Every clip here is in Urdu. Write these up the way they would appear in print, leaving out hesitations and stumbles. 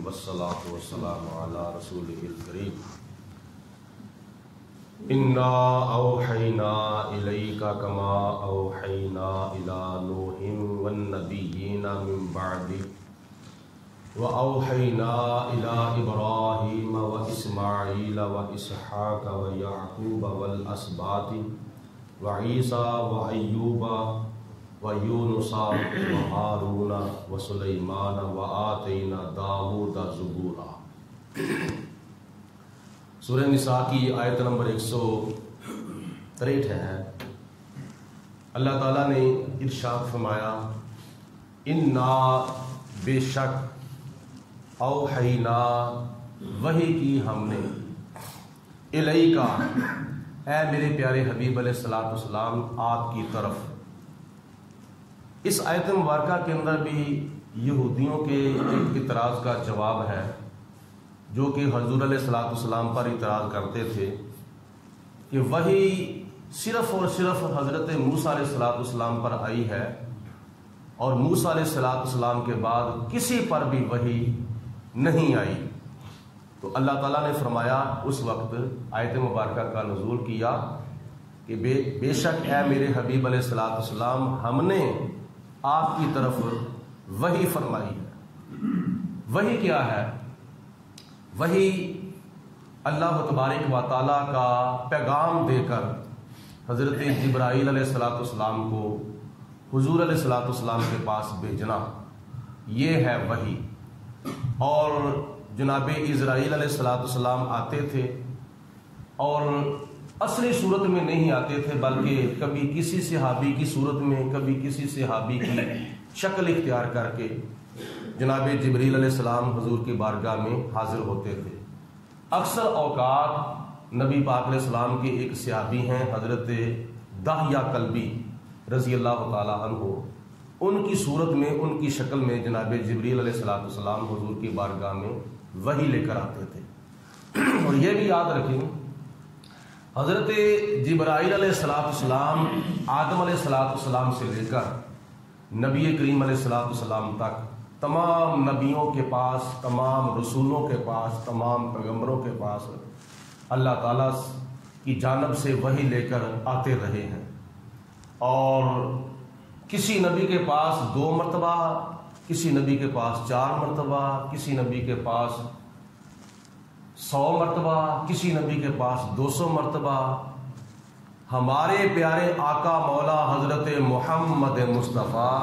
والصلاة والسلام على رسوله الكريم إنا أوحينا إليك كما أوحينا إلى نوح والنبيين من بعده وأوحينا إلى إبراهيم وإسماعيل وإسحاق ويعقوب والأسباط وعيسى وأيوب ويونس وهارون وسليمان وآتينا داود زبورا۔ سورہ نساء کی آیت نمبر 163 ہے۔ اللہ تعالیٰ نے ارشاد فرمایا انا بے شک اوحینا وحی کی ہم نے الیکا اے میرے پیارے حبیب علیہ الصلوۃ والسلام آپ کی طرف۔ اس آیت مبارکہ کے اندر بھی یہودیوں کے ایک اعتراض کا جواب ہے جو کہ حضور علیہ الصلوۃ والسلام پر اعتراض کرتے تھے کہ وحی صرف اور صرف حضرت موسیٰ علیہ الصلوۃ والسلام پر آئی ہے اور موسیٰ علیہ الصلوۃ والسلام کے بعد کسی پر بھی وحی نہیں آئی۔ تو اللہ تعالیٰ نے فرمایا اس وقت آیت مبارکہ کا نزول کیا کہ بے شک اے میرے حبیب علیہ الصلوۃ والسلام ہم نے آپ کی طرف وحی فرمائی ہے۔ وحی کیا ہے؟ وحی اللہ تبارک و تعالیٰ کا پیغام دے کر حضرت جبرائیل علیہ الصلوۃ والسلام کو حضور علیہ الصلوۃ والسلام کے پاس بھیجنا، یہ ہے وحی۔ اور جناب اسرائیل علیہ الصلوۃ والسلام آتے تھے اور اصلی صورت میں نہیں آتے تھے بلکہ کبھی کسی صحابی کی صورت میں، کبھی کسی صحابی کی شکل اختیار کر کے جناب جبریل علیہ السلام حضور کی بارگاہ میں حاضر ہوتے تھے۔ اکثر اوقات نبی پاک علیہ السلام کے ایک صحابی ہیں حضرت دحیہ کلبی رضی اللہ تعالی عنہ، ان کی صورت میں، ان کی شکل میں جناب جبریل علیہ السلام حضور کی بارگاہ میں وحی لے کر آتے تھے۔ اور یہ بھی یاد رکھیں حضرت جبرائیل علیہ السلام آدم علیہ السلام سے لے کر نبی کریم علیہ السلام تک تمام نبیوں کے پاس، تمام رسولوں کے پاس، تمام پیغمبروں کے پاس اللہ تعالیٰ کی جانب سے وحی لے کر آتے رہے ہیں۔ اور کسی نبی کے پاس 2 مرتبہ، کسی نبی کے پاس 4 مرتبہ، کسی نبی کے پاس 100 مرتبہ، کسی نبی کے پاس 200 مرتبہ۔ ہمارے پیارے آقا مولا حضرت محمد مصطفیٰ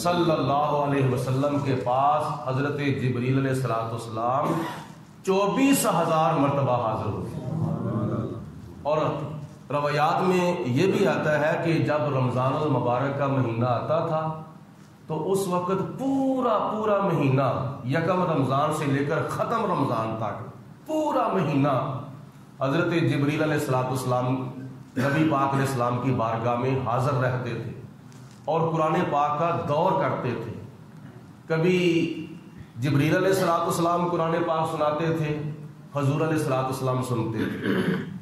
صلی اللہ علیہ وسلم کے پاس حضرت جبریل علیہ السلام 24,000 مرتبہ حاضر ہوتے ہیں۔ اور روایات میں یہ بھی آتا ہے کہ جب رمضان المبارک کا مہینہ آتا تھا تو اس وقت پورا مہینہ یکم رمضان سے لے کر ختم رمضان تک پورا مہینہ حضرت جبریل علیہ السلام نبی پاک علیہ السلام کی بارگاہ میں حاضر رہتے تھے اور قرآن پاک کا دور کرتے تھے۔ کبھی جبریل علیہ السلام قرآن پاک سناتے تھے، حضور علیہ السلام سنتے تھے،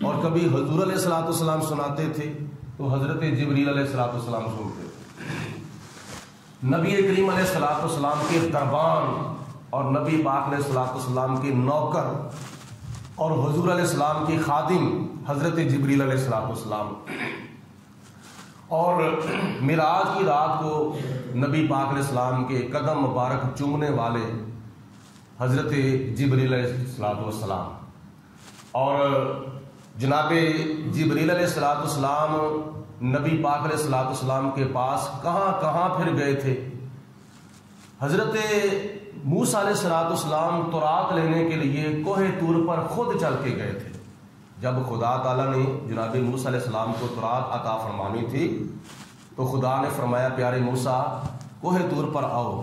اور کبھی حضور علیہ السلام سناتے تھے تو حضرت جبریل علیہ السلام سنتے تھے۔ نبی کریم علیہ السلام کے دربان اور نبی پاک علیہ السلام کے نوکر اور حضور علیہ السلام کے خادم حضرت جبریل علیہ السلام، اور معراج کی رات کو نبی پاک علیہ السلام کے قدم مبارک چومنے والے حضرت جبریل علیہ السلام۔ اور جناب جبریل علیہ السلام نبی پاک علیہ السلام کے پاس کہاں کہاں پھر گئے تھے۔ حضرت موسیٰ علیہ السلام تورات لینے کے لیے کوہ طور پر خود چل کے گئے تھے۔ جب خدا تعالیٰ نے جناب موسیٰ علیہ السلام کو تورات عطا فرمانی تھی تو خدا نے فرمایا پیارے موسیٰ کوہ طور پر آؤ۔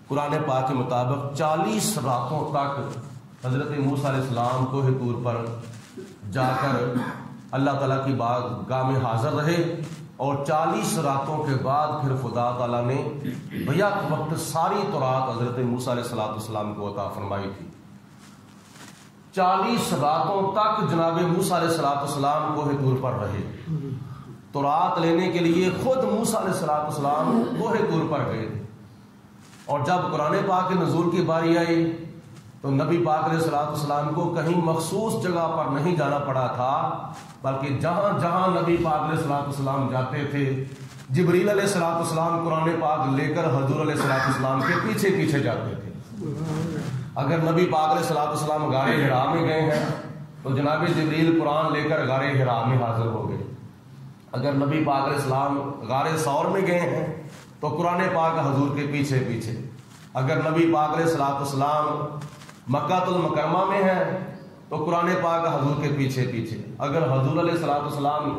قرآن پاک کے مطابق 40 راتوں تک حضرت موسیٰ علیہ السلام کوہ طور پر جا کر اللہ تعالیٰ کی بارگاہ میں حاضر رہے، اور 40 راتوں کے بعد پھر خدا تعالیٰ نے بیک وقت ساری تورات حضرت موسیٰ علیہ السلام کو عطا فرمائی تھی۔ 40 راتوں تک جناب موسیٰ علیہ السلام کوہ طور پر رہے، تورات لینے کے لیے خود موسیٰ علیہ السلام کوہ طور پر گئے تھے۔ اور جب قرآن پاک کے نزول کی باری آئی تو نبی پاک علیہ الصلوۃ والسلام کو کہیں مخصوص جگہ پر نہیں جانا پڑا تھا، بلکہ جہاں جہاں نبی پاک علیہ الصلوۃ والسلام جاتے تھے جبریل علیہ الصلوۃ والسلام قرآن پاک لے کر حضور علیہ الصلوۃ والسلام کے پیچھے پیچھے جاتے تھے۔ اگر نبی پاک علیہ الصلوۃ والسلام غار حرا میں گئے ہیں تو جناب جبریل قرآن لے کر غار حرا میں حاضر ہو گئے۔ اگر نبی پاک علیہ السلام غار ثور میں گئے ہیں تو قرآن پاک حضور کے پیچھے پیچھے۔ اگر نبی پاک علیہ الصلوۃ والسلام مکہ المکرمہ میں ہے تو قرآن پاک حضور کے پیچھے پیچھے۔ اگر حضور علیہ الصلوۃ والسلام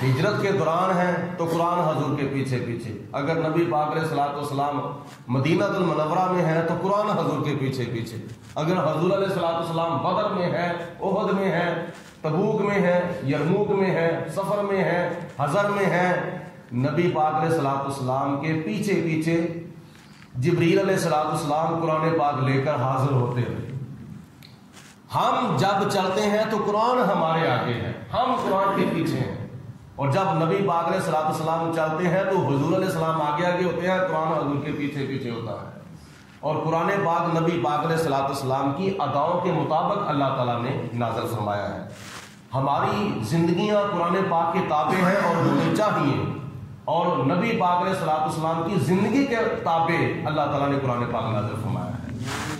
ہجرت کے دوران ہیں تو قرآن حضور کے پیچھے پیچھے۔ اگر نبی پاک علیہ الصلوۃ والسلام مدینہ المنورہ میں ہے تو قرآن حضور کے پیچھے پیچھے۔ اگر حضور علیہ الصلوۃ والسلام بدر میں ہے، احد میں ہے، تبوک میں ہے، یرموک میں ہے، سفر میں ہے، حضر میں ہے، نبی پاک علیہ الصلوۃ والسلام کے پیچھے پیچھے جبریل علیہ الصلوۃ والسلام قرآن پاک لے کر حاضر ہوتے ہیں۔ ہم جب چلتے ہیں تو قرآن ہمارے آگے ہے، ہم قرآن کے پیچھے ہیں، اور جب نبی پاک علیہ الصلوۃ والسلام چلتے ہیں تو حضور علیہ السلام آگے آگے ہوتے ہیں، قرآن حضور کے پیچھے پیچھے ہوتا ہے۔ اور قرآن پاک نبی پاک علیہ الصلوۃ والسلام کی اداؤں کے مطابق اللہ تعالیٰ نے نازل فرمایا ہے۔ ہماری زندگیاں قرآن پاک کے تابع ہیں اور ہونی چاہیے، اور نبی پاک علیہ الصلوۃ والسلام کی زندگی کے تابع اللہ تعالیٰ نے قرآن پاک نازل فرمایا ہے۔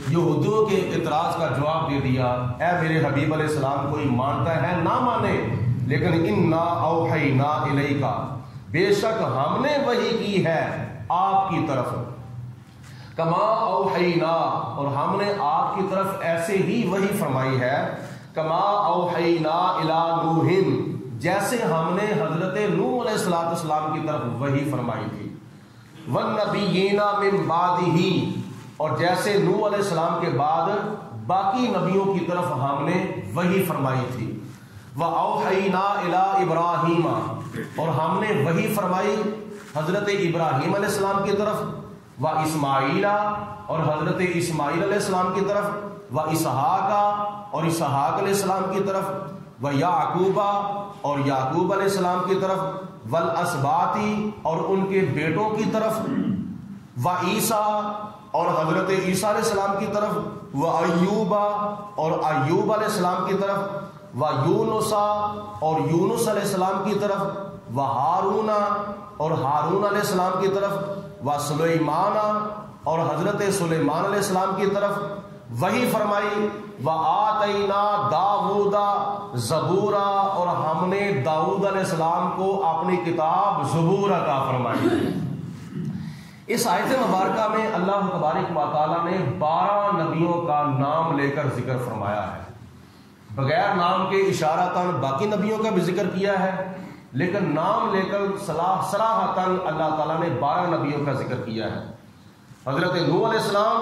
یہودیوں کے اعتراض کا جواب دے دیا، اے میرے حبیب علیہ السلام کوئی مانتا ہے نہ مانے، لیکن انا اوحینا الیک، بے شک ہم نے وحی کی ہے آپ کی طرف، کما اوحینا، اور ہم نے آپ کی طرف ایسے ہی وحی فرمائی ہے، کما اوحینا الی نوح، جیسے ہم نے حضرت نوح علیہ السلام کی طرف وحی فرمائی تھی، والنبیین من بعدہ، اور جیسے نوح علیہ السلام کے بعد باقی نبیوں کی طرف ہم نے وحی فرمائی تھی، وَأَوْحَيْنَا إِلَىٰ إِبْرَاهِيمَ، اور ہم نے وحی فرمائی حضرت ابراہیم علیہ السلام کی طرف، وَإِسْمَاعِيلَ، اور حضرت اسماعیل علیہ السلام کی طرف، وَإِسْحَاقَ، اور اسحاق علیہ السلام کی طرف، وَيَعْقُوبَ، اور یعقوب علیہ السلام کی طرف، وَالْأَسْبَاطِ، اور ان کے بیٹوں کی طرف، وَعِیسَىٰ، اور حضرت عیسیٰ علیہ السلام کی طرف، وَأَيُّوبَ، اور ایوب علیہ السلام کی طرف، وَيُونُسَ، اور یونس علیہ السلام کی طرف، وَہارون، اور ہارون علیہ السلام کی طرف، وَسُلَيْمَانَ، اور حضرت سلیمان علیہ السلام کی طرف وحی فرمائی، وَآتَيْنَا دَاوُودَ زَبُورًا، اور ہم نے داؤد علیہ السلام کو اپنی کتاب زبور عطا فرمائی۔ اس آیت مبارکہ میں اللہ تبارک و تعالیٰ نے 12 نبیوں کا نام لے کر ذکر فرمایا ہے۔ بغیر نام کے اشارتاً باقی نبیوں کا بھی ذکر کیا ہے، لیکن نام لے کر صراحتاً اللہ تعالیٰ نے 12 نبیوں کا ذکر کیا ہے۔ حضرت نوح علیہ السلام،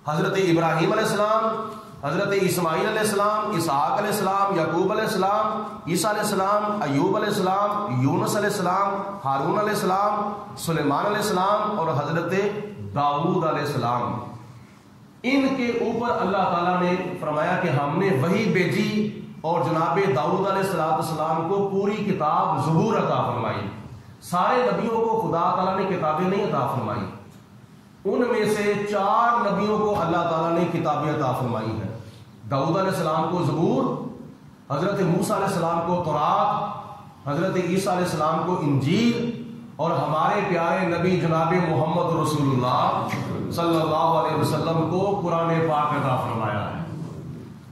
حضرت ابراہیم علیہ السلام، حضرت اسماعیل علیہ السلام، اسحاق علیہ السلام، یعقوب علیہ السلام، عیسیٰ علیہ السلام، ایوب علیہ السلام، یونس علیہ السلام، ہارون علیہ السلام، سلیمان علیہ السلام، اور حضرت داؤد علیہ السلام۔ ان کے اوپر اللہ تعالیٰ نے فرمایا کہ ہم نے وحی بھیجی اور جناب داؤد علیہ السلام کو پوری کتاب زبور عطا فرمائی۔ سارے نبیوں کو خدا تعالیٰ نے کتابیں نہیں عطا فرمائی، ان میں سے 4 نبیوں کو اللہ تعالیٰ نے کتابیں عطا فرمائی ہیں۔ داؤد علیہ السلام کو زبور، حضرت موسیٰ علیہ السلام کو تورات، حضرت عیسیٰ علیہ السلام کو انجیل، اور ہمارے پیارے نبی جناب محمد رسول اللہ صلی اللہ علیہ وسلم کو قرآن پاک عطا فرمایا ہے۔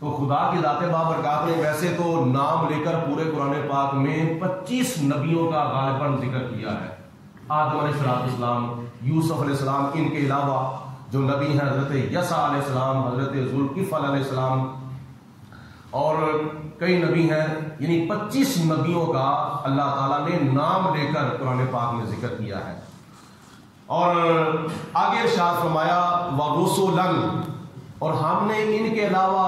تو خدا کی ذات بابرکات نے ویسے تو نام لے کر پورے قرآن پاک میں 25 نبیوں کا غالباً ذکر کیا ہے۔ آدم علیہ السلام، یوسف علیہ السلام، ان کے علاوہ جو نبی ہیں حضرت یسع علیہ السلام، حضرت ذوالکفل علیہ السلام، اور کئی نبی ہیں، یعنی 25 نبیوں کا اللہ تعالیٰ نے نام لے کر قرآن پاک میں ذکر کیا ہے۔ اور آگے ارشاد فرمایا وَرُسُلًا، اور ہم نے ان کے علاوہ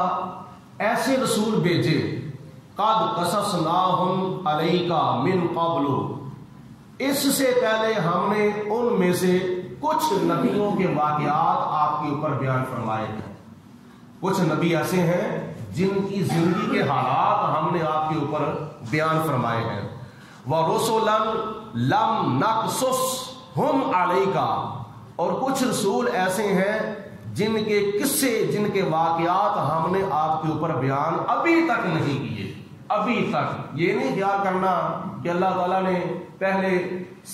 ایسے رسول بھیجے قَدْ قَصَصْنَاهُمْ عَلَيْكَ مِنْ قَبْلُ، اس سے پہلے ہم نے ان میں سے کچھ نبیوں کے واقعات آپ کے اوپر بیان فرمائے ہیں۔ کچھ نبی ایسے ہیں جن کی زندگی کے حالات ہم نے آپ کے اوپر بیان فرمائے ہیں۔ وَرُسُلًا لَمْ نَقْصُصْهُمْ عَلَيْكَ، اور کچھ رسول ایسے ہیں جن کے قصے جن کے واقعات ہم نے آپ کے اوپر بیان ابھی تک نہیں کیے. ابھی تک یہ نہیں خیال کرنا کہ اللہ تعالیٰ نے پہلے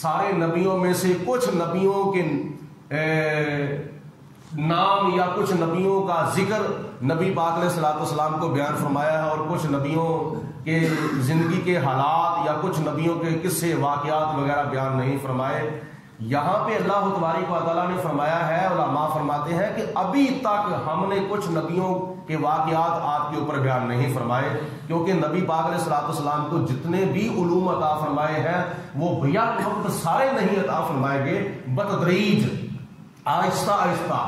سارے نبیوں میں سے کچھ نبیوں کے نام یا کچھ نبیوں کا ذکر نبی پاک علیہ الصلوۃ والسلام کو بیان فرمایا ہے اور کچھ نبیوں کے زندگی کے حالات یا کچھ نبیوں کے قصے واقعات وغیرہ بیان نہیں فرمائے. یہاں پہ اللہ تبارک و تعالیٰ نے فرمایا ہے، علماء فرماتے ہیں کہ ابھی تک ہم نے کچھ نبیوں کے واقعات آپ کے اوپر بیان نہیں فرمائے، کیونکہ نبی پاک علیہ الصلوۃ والسلام کو جتنے بھی علوم عطا فرمائے ہیں وہ بھیا وقت سارے نہیں عطا فرمائے گے، بتدریج آہستہ آہستہ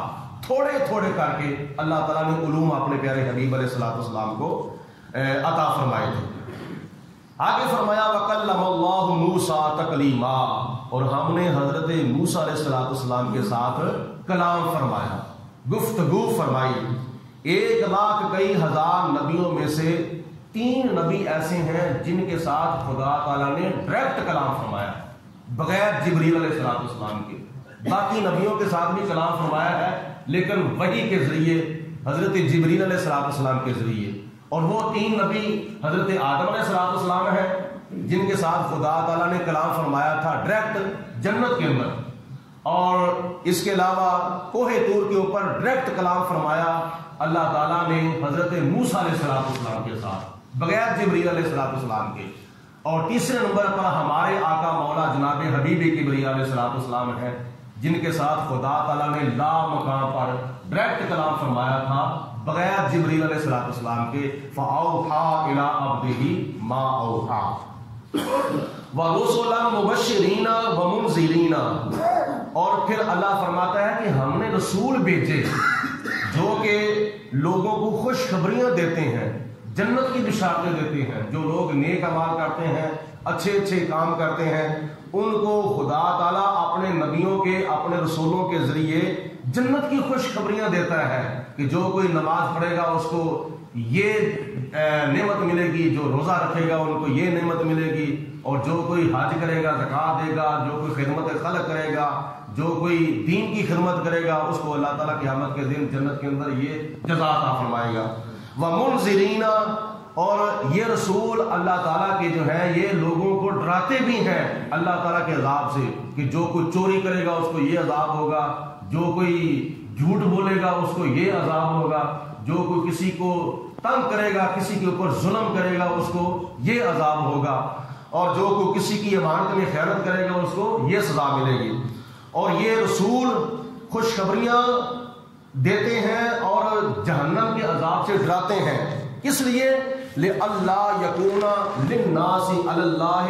تھوڑے تھوڑے کر کے اللہ تعالیٰ نے علوم اپنے پیارے حبیب علیہ الصلوۃ والسلام کو عطا فرمائے تھے. آگے فرمایا وَكَلَّمَ اللَّهُ مُوسَىٰ تَكْلِيمًا، اور ہم نے حضرت موسیٰ علیہ الصلوۃ والسلام کے ساتھ کلام فرمایا، گفتگو فرمائی. 1,00,000 نبیوں میں سے 3 نبی ایسے ہیں جن کے ساتھ خدا تعالیٰ نے ڈائریکٹ کلام فرمایا بغیر جبریل علیہ الصلوۃ والسلام کے. باقی نبیوں کے ساتھ بھی کلام فرمایا ہے لیکن وحی کے ذریعے حضرت جبریل علیہ الصلوۃ والسلام کے ذریعے. اور وہ 3 نبی حضرت آدم علیہ الصلوۃ والسلام ہیں جن کے ساتھ خدا تعالیٰ نے کلام فرمایا تھا ڈائریکٹ جنت کے اندر، اور اس کے علاوہ کوہ طور کے اوپر ڈائریکٹ کلام فرمایا اللہ تعالیٰ نے حضرت موسیٰ علیہ الصلوۃ والسلام کے ساتھ بغیر جبریل علیہ الصلوۃ والسلام کے. اور تیسرے نمبر پر ہمارے آقا مولا جناب حبیب کبریہ علیہ الصلوۃ والسلام ہیں جن کے ساتھ خدا تعالیٰ نے لا مقام پر ڈائریکٹ کلام فرمایا تھا بغیر جبریل علیہ الصلوۃ والسلام کے. فَأَوْحَىٰ إِلَىٰ عَبْدِهِ مَا أَوْحَىٰ وَرُسُلًا مُبَشِّرِينَ وَمُنذِرِينَ، اور پھر اللہ فرماتا ہے کہ ہم نے رسول بھیجے جو کہ لوگوں کو خوشخبریاں دیتے ہیں، جنت کی بشارتیں دیتے ہیں. جو لوگ نیک اعمال کرتے ہیں، اچھے اچھے کام کرتے ہیں، ان کو خدا تعالیٰ اپنے نبیوں کے اپنے رسولوں کے ذریعے جنت کی خوشخبریاں دیتا ہے کہ جو کوئی نماز پڑھے گا اس کو یہ نعمت ملے گی، جو روزہ رکھے گا ان کو یہ نعمت ملے گی، اور جو کوئی حج کرے گا، زکوٰۃ دے گا، جو کوئی خدمت خلق کرے گا، جو کوئی دین کی خدمت کرے گا، اس کو اللہ تعالیٰ قیامت کے دن جنت کے اندر یہ جزا عطا فرمائے گا. وَمُنذِرِينَ، اور یہ رسول اللہ تعالیٰ کے جو ہیں یہ لوگوں کو ڈراتے بھی ہیں اللہ تعالیٰ کے عذاب سے کہ جو کوئی چوری کرے گا اس کو یہ عذاب ہوگا، جو کوئی جھوٹ بولے گا اس کو یہ عذاب ہوگا، جو کوئی کسی کو تنگ کرے گا، کسی کے اوپر ظلم کرے گا اس کو یہ عذاب ہوگا، اور جو کوئی کسی کی امانت میں خیانت کرے گا اس کو یہ سزا ملے گی. اور یہ رسول خوشخبریاں دیتے ہیں اور جہنم کے عذاب سے ڈراتے ہیں. کس لیے؟ لِأَلَّا يَكُونَ لِلنَّاسِ عَلَى اللَّهِ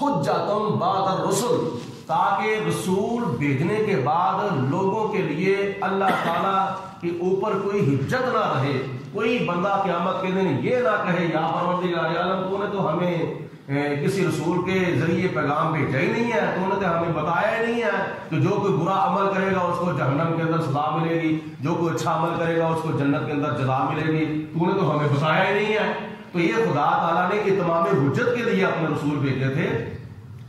حُجَّةٌ بَعْدَ الرُّسُلِ، تاکہ رسول بھیجنے کے بعد لوگوں کے لیے اللہ تعالیٰ کے اوپر کوئی حجت نہ رہے. کوئی بندہ قیامت کے دن یہ نہ کہے یا پروردگار عالم تو نے تو ہمیں کسی رسول کے ذریعے پیغام بھیجا ہی نہیں ہے، تو نے تو ہمیں بتایا ہی نہیں ہے کہ جو کوئی برا عمل کرے گا اس کو جہنم کے اندر سزا ملے گی، جو کوئی اچھا عمل کرے گا اس کو جنت کے اندر جزا ملے گی، تو نے تو ہمیں بتایا ہی نہیں ہے. تو یہ خدا تعالیٰ نے اتمام حجت کے لیے اپنے رسول بھیجے تھے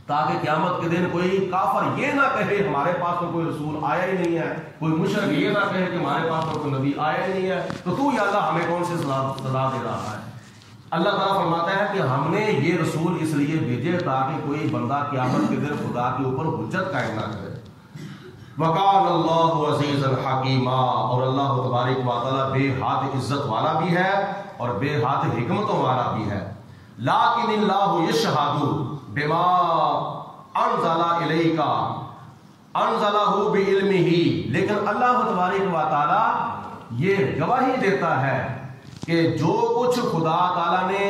تاکہ قیامت کے دن کوئی کافر یہ نہ کہے ہمارے پاس تو کوئی رسول آیا ہی نہیں ہے، کوئی مشرک یہ نہ کہے کہ ہمارے پاس تو کوئی نبی آیا ہی نہیں ہے، تو یا اللہ ہمیں کون سی سزا دے رہا ہے. اللہ تعالیٰ فرماتا ہے کہ ہم نے یہ رسول اس لیے بھیجے تاکہ کوئی بندہ قیامت کے دن خدا کے اوپر حجت قائم نہ کرے. وَقَالَ اللَّهُ عَزِيزًا حَكِيمًا، اور اللہ تبارک و تعالیٰ بے حد عزت والا بھی ہے اور بے حد حکمتوں والا بھی ہے. لَٰكِنِ اللَّهُ يَشْهَدُ بِمَا أَنزَلَ إِلَيْكَ أَنزَلَهُ بِعِلْمِهِ، لیکن اللہ تبارک و تعالیٰ یہ گواہی دیتا ہے کہ جو کچھ خدا تعالیٰ نے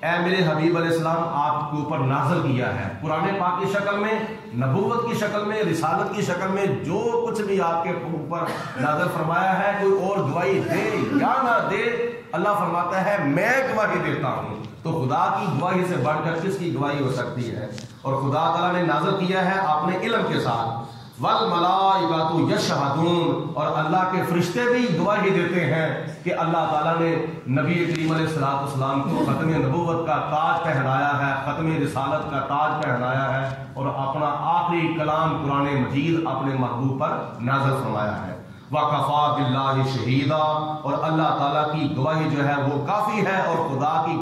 اے میرے حبیب علیہ السلام آپ کے اوپر نازل کیا ہے قرآن پاک کی شکل میں، نبوت کی شکل میں، رسالت کی شکل میں، جو کچھ بھی آپ کے اوپر نازل فرمایا ہے، کوئی اور گواہی دے یا نہ دے، اللہ فرماتا ہے میں گواہی دیتا ہوں. تو خدا کی گواہی سے بڑھ کر کس کی گواہی ہو سکتی ہے؟ اور خدا تعالیٰ نے نازل کیا ہے اپنے علم کے ساتھ. وَالْمَلَائِكَةُ يَشْهَدُونَ، اور اللہ کے فرشتے بھی گواہی دیتے ہیں کہ اللہ تعالیٰ نے نبی کریم علیہ الصلوۃ والسلام کو ختم نبوت کا تاج پہنایا ہے، ختم رسالت کا تاج پہنایا ہے، اور اپنا آخری کلام قرآن مجید اپنے محبوب پر نازل فرمایا ہے. وَكَفَى بِاللَّهِ شہیدا، اور اللہ تعالیٰ کی گواہی جو ہے وہ کافی ہے، اور خدا کی